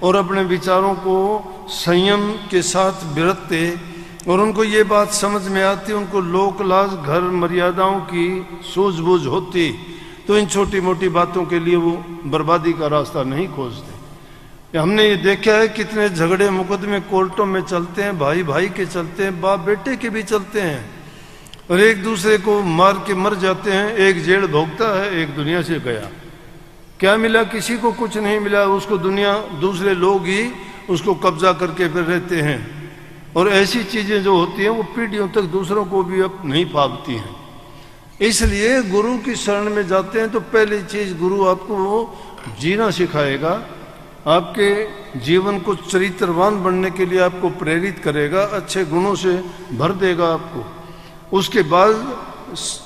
और अपने विचारों को संयम के साथ बरतते और उनको ये बात समझ में आती, उनको लोक लाज घर मर्यादाओं की सूझबूझ होती, तो इन छोटी मोटी बातों के लिए वो बर्बादी का रास्ता नहीं खोजते। हमने ये देखा है कितने झगड़े मुकदमे कोर्टों में चलते हैं, भाई भाई के चलते हैं, बाप बेटे के भी चलते हैं, और एक दूसरे को मार के मर जाते हैं। एक जेल भोगता है, एक दुनिया से गया। क्या मिला? किसी को कुछ नहीं मिला, उसको दुनिया दूसरे लोग ही उसको कब्जा करके फिर रहते हैं। और ऐसी चीजें जो होती हैं वो पीढ़ियों तक दूसरों को भी अब नहीं फावती हैं। इसलिए गुरु की शरण में जाते हैं तो पहली चीज गुरु आपको जीना सिखाएगा, आपके जीवन को चरित्रवान बनने के लिए आपको प्रेरित करेगा, अच्छे गुणों से भर देगा आपको। उसके बाद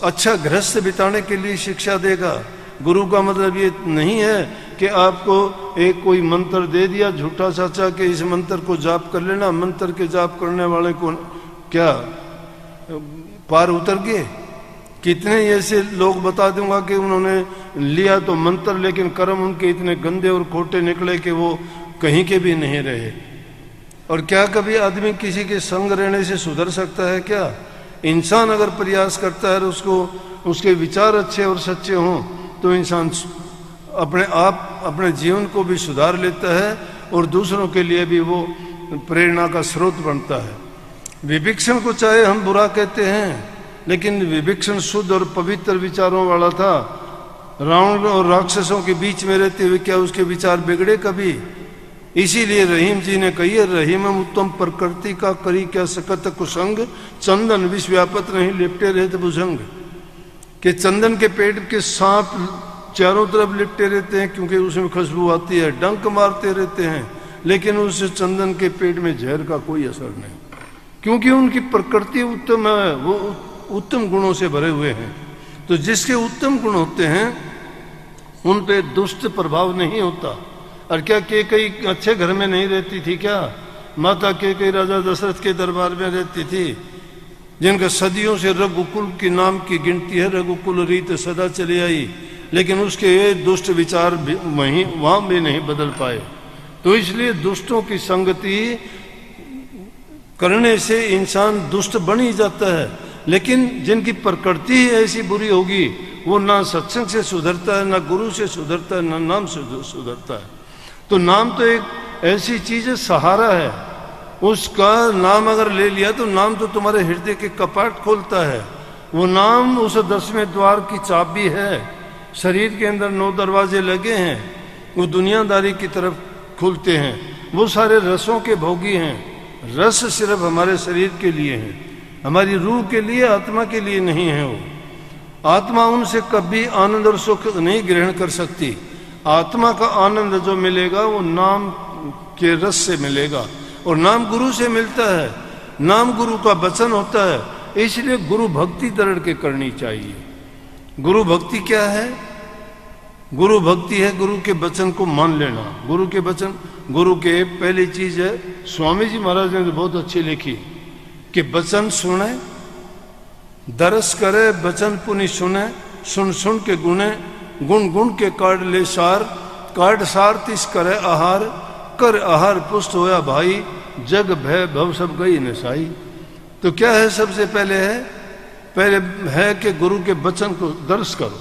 अच्छा गृहस्थ बिताने के लिए शिक्षा देगा। गुरु का मतलब ये नहीं है कि आपको एक कोई मंत्र दे दिया झूठा चाचा के इस मंत्र को जाप कर लेना, मंत्र के जाप करने वाले को क्या पार उतर गए? कितने ऐसे लोग बता दूंगा कि उन्होंने लिया तो मंत्र, लेकिन कर्म उनके इतने गंदे और खोटे निकले कि वो कहीं के भी नहीं रहे। और क्या कभी आदमी किसी के संग रहने से सुधर सकता है? क्या इंसान अगर प्रयास करता है और उसको उसके विचार अच्छे और सच्चे हों तो इंसान अपने आप अपने जीवन को भी सुधार लेता है और दूसरों के लिए भी वो प्रेरणा का स्रोत बनता है। विभिक्षण को चाहे हम बुरा कहते हैं, लेकिन विभिक्षण शुद्ध और पवित्र विचारों वाला था। रावण और राक्षसों के बीच में रहते हुए क्या उसके विचार बिगड़े कभी? इसीलिए रहीम जी ने कही है, रहीम उत्तम प्रकृति का करी क्या सकत कुसंग, चंदन विष व्यापत नहीं लिपटे रहते भुजंग। कि चंदन के पेड़ के सांप चारों तरफ लिपटे रहते हैं क्योंकि उसमें खुशबू आती है, डंक मारते रहते हैं, लेकिन उस चंदन के पेड़ में जहर का कोई असर नहीं, क्योंकि उनकी प्रकृति उत्तम है, वो उत्तम गुणों से भरे हुए हैं। तो जिसके उत्तम गुण होते हैं उन पे दुष्ट प्रभाव नहीं होता। और क्या केकई अच्छे घर में नहीं रहती थी? क्या माता केकई राजा दशरथ के दरबार में रहती थी, जिनका सदियों से रघुकुल के नाम की गिनती है, रघुकुल रीत सदा चली आई, लेकिन उसके दुष्ट विचार वहां भी नहीं बदल पाए। तो इसलिए दुष्टों की संगति करने से इंसान दुष्ट बन ही जाता है। लेकिन जिनकी प्रकृति ही ऐसी बुरी होगी वो ना सत्संग से सुधरता है, ना गुरु से सुधरता है, ना नाम से सुधरता है। तो नाम तो एक ऐसी चीज है, सहारा है। उसका नाम अगर ले लिया तो नाम तो तुम्हारे हृदय के कपाट खोलता है। वो नाम उस 10वें द्वार की चाबी है। शरीर के अंदर 9 दरवाजे लगे हैं, वो दुनियादारी की तरफ खुलते हैं। वो सारे रसों के भोगी हैं। रस सिर्फ हमारे शरीर के लिए है, हमारी रूह के लिए, आत्मा के लिए नहीं है। वो आत्मा उनसे कभी आनंद और सुख नहीं ग्रहण कर सकती। आत्मा का आनंद जो मिलेगा वो नाम के रस से मिलेगा, और नाम गुरु से मिलता है। नाम गुरु का वचन होता है, इसलिए गुरु भक्ति दृढ़ के करनी चाहिए। गुरु भक्ति क्या है? गुरु भक्ति है गुरु के वचन को मान लेना। गुरु के वचन, गुरु के पहली चीज है, स्वामी जी महाराज ने तो बहुत अच्छी लिखी कि वचन सुने, दरस करे, वचन पुनि सुने, सुन सुन के गुणे, गुण गुण के काट ले सार, काट सार तिस करे आहार, कर आहार पुष्ट होया भाई, जग भय भव सब गई नसाई। तो क्या है? सबसे पहले है कि गुरु के वचन को दर्श करो।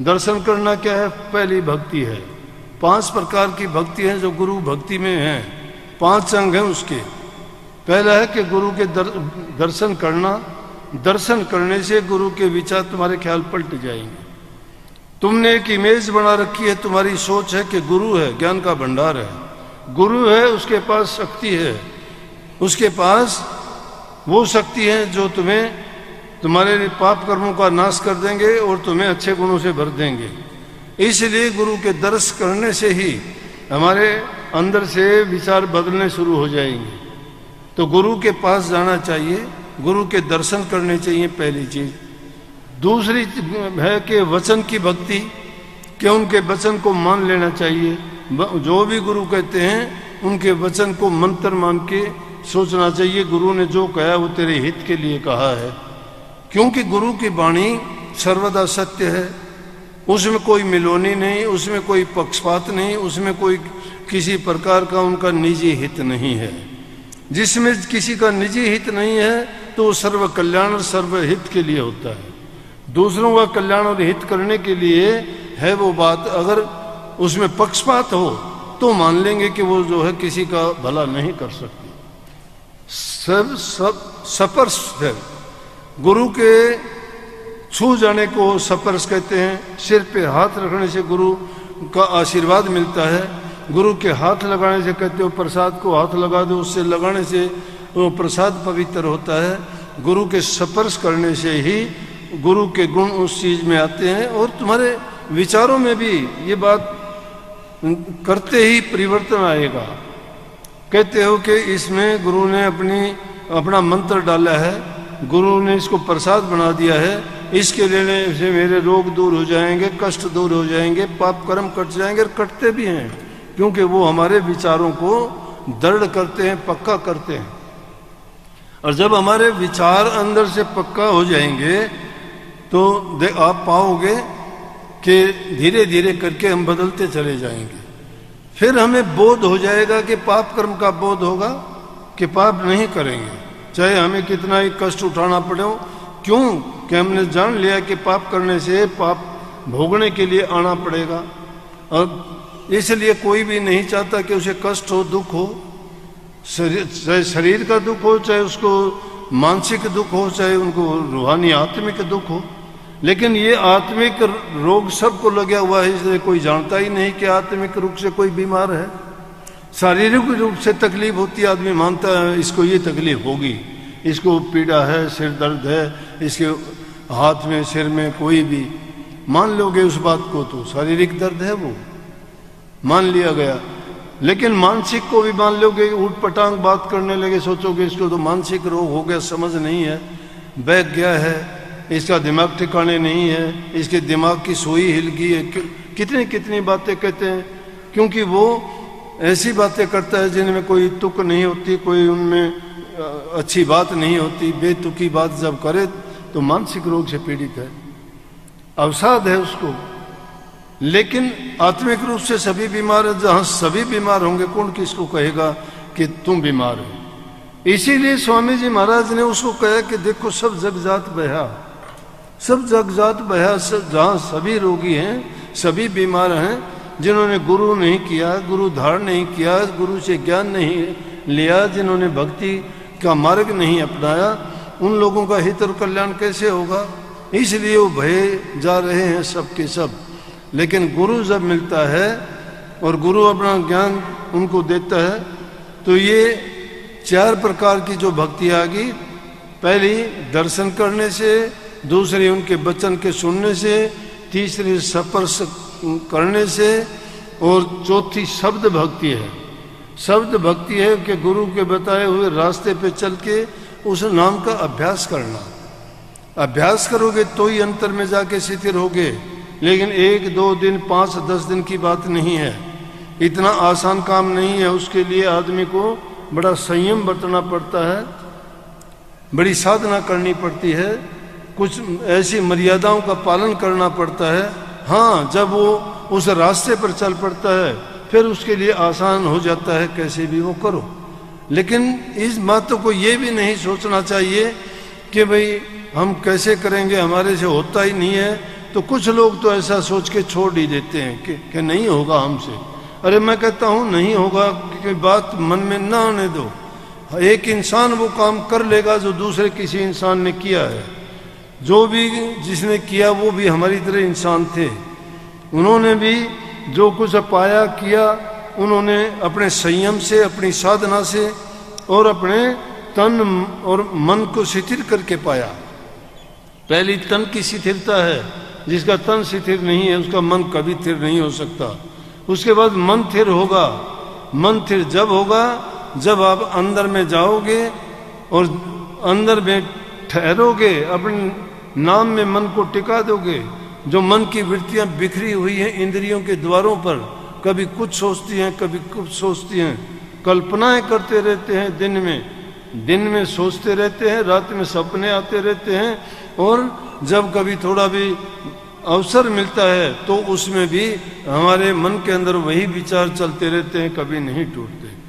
दर्शन करना क्या है? पहली भक्ति है। 5 प्रकार की भक्ति है जो गुरु भक्ति में है। 5 अंग हैं उसके। पहला है कि गुरु के दर्शन करना। दर्शन करने से गुरु के विचार तुम्हारे ख्याल पलट जाएंगे। तुमने एक इमेज बना रखी है, तुम्हारी सोच है कि गुरु है, ज्ञान का भंडार है, गुरु है, उसके पास शक्ति है, उसके पास वो शक्ति है जो तुम्हें तुम्हारे पाप कर्मों का नाश कर देंगे और तुम्हें अच्छे गुणों से भर देंगे। इसलिए गुरु के दर्श करने से ही हमारे अंदर से विचार बदलने शुरू हो जाएंगे। तो गुरु के पास जाना चाहिए, गुरु के दर्शन करने चाहिए, पहली चीज। दूसरी है कि वचन की भक्ति, कि उनके वचन को मान लेना चाहिए। जो भी गुरु कहते हैं उनके वचन को मंत्र मान के सोचना चाहिए, गुरु ने जो कहा वो तेरे हित के लिए कहा है। क्योंकि गुरु की वाणी सर्वदा सत्य है। उसमें कोई मिलोनी नहीं, उसमें कोई पक्षपात नहीं, उसमें कोई किसी प्रकार का उनका निजी हित नहीं है। जिसमें किसी का निजी हित नहीं है तो वो सर्व कल्याण और सर्वहित के लिए होता है। दूसरों का कल्याण और हित करने के लिए है वो बात। अगर उसमें पक्षपात हो तो मान लेंगे कि वो जो है किसी का भला नहीं कर सकती। सब स्पर्श है, गुरु के छू जाने को स्पर्श कहते हैं। सिर पे हाथ रखने से गुरु का आशीर्वाद मिलता है। गुरु के हाथ लगाने से कहते हो प्रसाद को हाथ लगा दो, उससे लगाने से वो प्रसाद पवित्र होता है। गुरु के स्पर्श करने से ही गुरु के गुण उस चीज में आते हैं। और तुम्हारे विचारों में भी ये बात करते ही परिवर्तन आएगा। कहते हो कि इसमें गुरु ने अपना मंत्र डाला है, गुरु ने इसको प्रसाद बना दिया है, इसके लेने से मेरे रोग दूर हो जाएंगे, कष्ट दूर हो जाएंगे, पाप कर्म कट जाएंगे। और कटते भी हैं, क्योंकि वो हमारे विचारों को दृढ़ करते हैं, पक्का करते हैं। और जब हमारे विचार अंदर से पक्का हो जाएंगे तो आप पाओगे कि धीरे धीरे करके हम बदलते चले जाएंगे। फिर हमें बोध हो जाएगा कि पाप कर्म का बोध होगा कि पाप नहीं करेंगे, चाहे हमें कितना ही कष्ट उठाना पड़े। क्यों कि हमने जान लिया कि पाप करने से पाप भोगने के लिए आना पड़ेगा। और इसलिए कोई भी नहीं चाहता कि उसे कष्ट हो, दुख हो, चाहे शरीर का दुख हो, चाहे उसको मानसिक दुख हो, चाहे उनको रूहानी आत्मिक दुख हो। लेकिन ये आत्मिक रोग सबको लगा हुआ है, इसलिए कोई जानता ही नहीं कि आत्मिक रूप से कोई बीमार है। शारीरिक रूप से तकलीफ होती है, आदमी मानता है इसको ये तकलीफ होगी, इसको पीड़ा है, सिर दर्द है, इसके हाथ में सिर में कोई भी मान लोगे उस बात को तो शारीरिक दर्द है, वो मान लिया गया। लेकिन मानसिक को भी मान लोगे, ऊट पटांग बात करने लगे, सोचोगे इसको तो मानसिक रोग हो गया, समझ नहीं है, बहक गया है, इसका दिमाग ठिकाने नहीं है, इसके दिमाग की सुई हिल गई है, कितनी कितनी बातें कहते हैं। क्योंकि वो ऐसी बातें करता है जिनमें कोई तुक नहीं होती, कोई उनमें अच्छी बात नहीं होती। बेतुकी बात जब करे तो मानसिक रोग से पीड़ित है, अवसाद है उसको। लेकिन आत्मिक रूप से सभी बीमार है। जहां सभी बीमार होंगे कौन किसको कहेगा कि तुम बीमार हो। इसीलिए स्वामी जी महाराज ने उसको कहा कि देखो सब जग जात बहा, सब जग जात बहा, जहां सभी रोगी हैं, सभी बीमार हैं, जिन्होंने गुरु नहीं किया, गुरु धारण नहीं किया, गुरु से ज्ञान नहीं लिया, जिन्होंने भक्ति का मार्ग नहीं अपनाया, उन लोगों का हित और कल्याण कैसे होगा। इसलिए वो भय जा रहे हैं सबके सब। लेकिन गुरु जब मिलता है और गुरु अपना ज्ञान उनको देता है तो ये 4 प्रकार की जो भक्ति आ गई, पहली दर्शन करने से, दूसरी उनके वचन के सुनने से, तीसरी स्पर्श करने से, और चौथी शब्द भक्ति है। शब्द भक्ति है कि गुरु के बताए हुए रास्ते पे चल के उस नाम का अभ्यास करना। अभ्यास करोगे तो ही अंतर में जाके स्थिर होगे। लेकिन 1, 2 दिन, 5, 10 दिन की बात नहीं है, इतना आसान काम नहीं है। उसके लिए आदमी को बड़ा संयम बरतना पड़ता है, बड़ी साधना करनी पड़ती है, कुछ ऐसी मर्यादाओं का पालन करना पड़ता है। हाँ, जब वो उस रास्ते पर चल पड़ता है फिर उसके लिए आसान हो जाता है, कैसे भी वो करो। लेकिन इस बातों को ये भी नहीं सोचना चाहिए कि भाई हम कैसे करेंगे, हमारे से होता ही नहीं है। तो कुछ लोग तो ऐसा सोच के छोड़ ही देते हैं कि नहीं होगा हमसे। अरे मैं कहता हूँ नहीं होगा कि बात मन में ना आने दो। एक इंसान वो काम कर लेगा जो दूसरे किसी इंसान ने किया है। जो भी जिसने किया वो भी हमारी तरह इंसान थे, उन्होंने भी जो कुछ पाया किया, उन्होंने अपने संयम से, अपनी साधना से और अपने तन और मन को शिथिल करके पाया। पहली तन की शिथिलता है, जिसका तन शिथिल नहीं है उसका मन कभी स्थिर नहीं हो सकता। उसके बाद मन स्थिर होगा। मन स्थिर जब होगा जब आप अंदर में जाओगे और अंदर में ठहरोगे, अपने नाम में मन को टिका दोगे। जो मन की वृत्तियां बिखरी हुई हैं इंद्रियों के द्वारों पर, कभी कुछ सोचती हैं, कभी कुछ सोचती हैं, कल्पनाएं करते रहते हैं, दिन में सोचते रहते हैं, रात में सपने आते रहते हैं। और जब कभी थोड़ा भी अवसर मिलता है तो उसमें भी हमारे मन के अंदर वही विचार चलते रहते हैं, कभी नहीं टूटते।